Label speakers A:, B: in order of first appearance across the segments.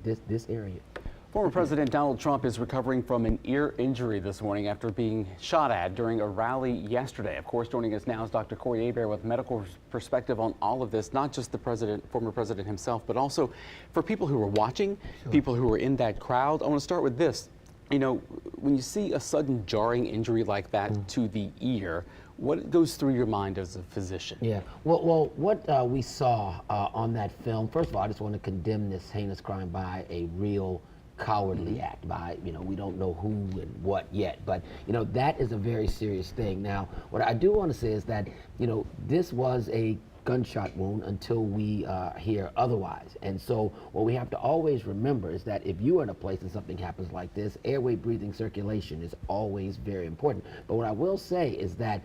A: this area.
B: Former President Donald Trump is recovering from an ear injury this morning after being shot at during a rally yesterday. Of course, joining us now is Dr. Corey Hebert with medical perspective on all of this, not just the former president himself, but also for people who were watching, people who were in that crowd. I want to start with this. You know, when you see a sudden jarring injury like that to the ear, what goes through your mind as a physician?
A: Yeah, well what we saw on that film, first of all, I just want to condemn this heinous crime by a real cowardly act by, we don't know who and what yet, but, that is a very serious thing. Now, what I do want to say is that, this was a gunshot wound until we hear otherwise. And so what we have to always remember is that if you are in a place and something happens like this, airway, breathing, circulation is always very important. But what I will say is that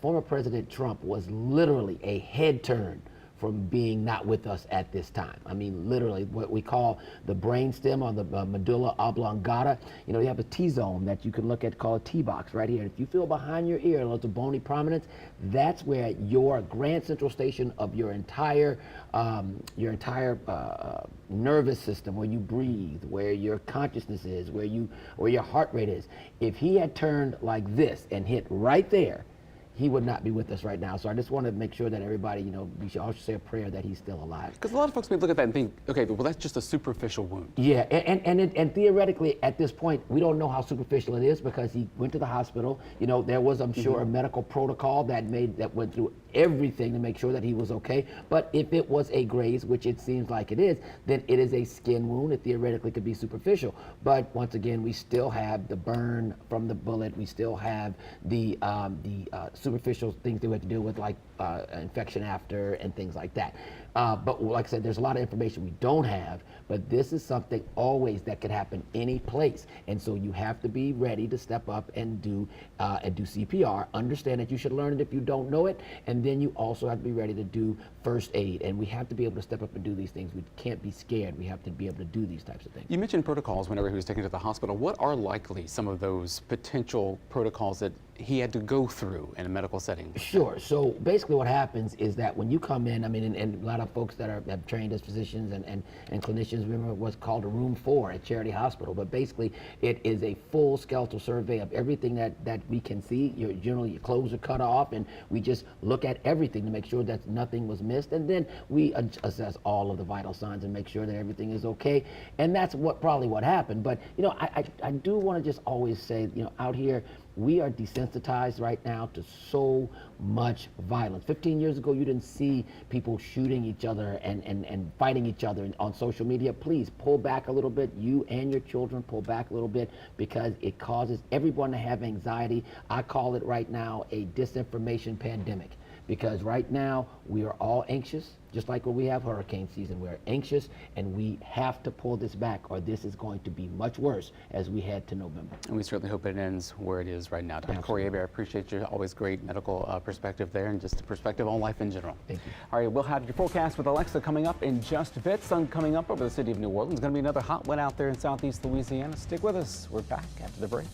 A: former President Trump was literally a head turn from being not with us at this time. I mean, literally, what we call the brainstem or the medulla oblongata. You have a T-zone that you can look at called T-box right here. If you feel behind your ear, a little bony prominence, that's where your grand central station of your entire nervous system, where you breathe, where your consciousness is, where your heart rate is. If he had turned like this and hit right there, he would not be with us right now. So I just want to make sure that everybody, we should also say a prayer that he's still alive.
B: Because a lot of folks may look at that and think, okay, well, that's just a superficial wound.
A: Yeah, and theoretically, at this point, we don't know how superficial it is because he went to the hospital. There was, I'm sure, a medical protocol that went through everything to make sure that he was okay. But if it was a graze, which it seems like it is, then it is a skin wound. It theoretically could be superficial. But once again, we still have the burn from the bullet. We still have the superficial things that we have to deal with, like infection after and things like that. But like I said, there's a lot of information we don't have, but this is something always that could happen any place. And so you have to be ready to step up and do CPR. Understand that you should learn it if you don't know it. And then you also have to be ready to do first aid. And we have to be able to step up and do these things. We can't be scared. We have to be able to do these types of things.
B: You mentioned protocols whenever he was taken to the hospital. What are likely some of those potential protocols that he had to go through in a medical setting?
A: Sure. So basically what happens is that when you come in, and a lot of folks that have trained as physicians and clinicians remember what's called a room 4 at Charity Hospital, but basically it is a full skeletal survey of everything that we can see. Generally your clothes are cut off, and we just look at everything to make sure that nothing was missed, and then we assess all of the vital signs and make sure that everything is okay. And that's probably what happened. But I do want to just always say, out here, we are desensitized right now to so much violence. 15 years ago, you didn't see people shooting each other and fighting each other on social media. Please pull back a little bit. You and your children pull back a little bit, because it causes everyone to have anxiety. I call it right now a disinformation pandemic, because right now we are all anxious, just like when we have hurricane season. We're anxious, and we have to pull this back, or this is going to be much worse as we head to November.
B: And we certainly hope it ends where it is right now. Dr. Corey Hebert, I appreciate your always great medical perspective there, and just a perspective on life in general.
A: Thank you.
B: All right, we'll have your forecast with Alexa coming up in just a bit. Sun coming up over the city of New Orleans. Going to be another hot one out there in southeast Louisiana. Stick with us. We're back after the break.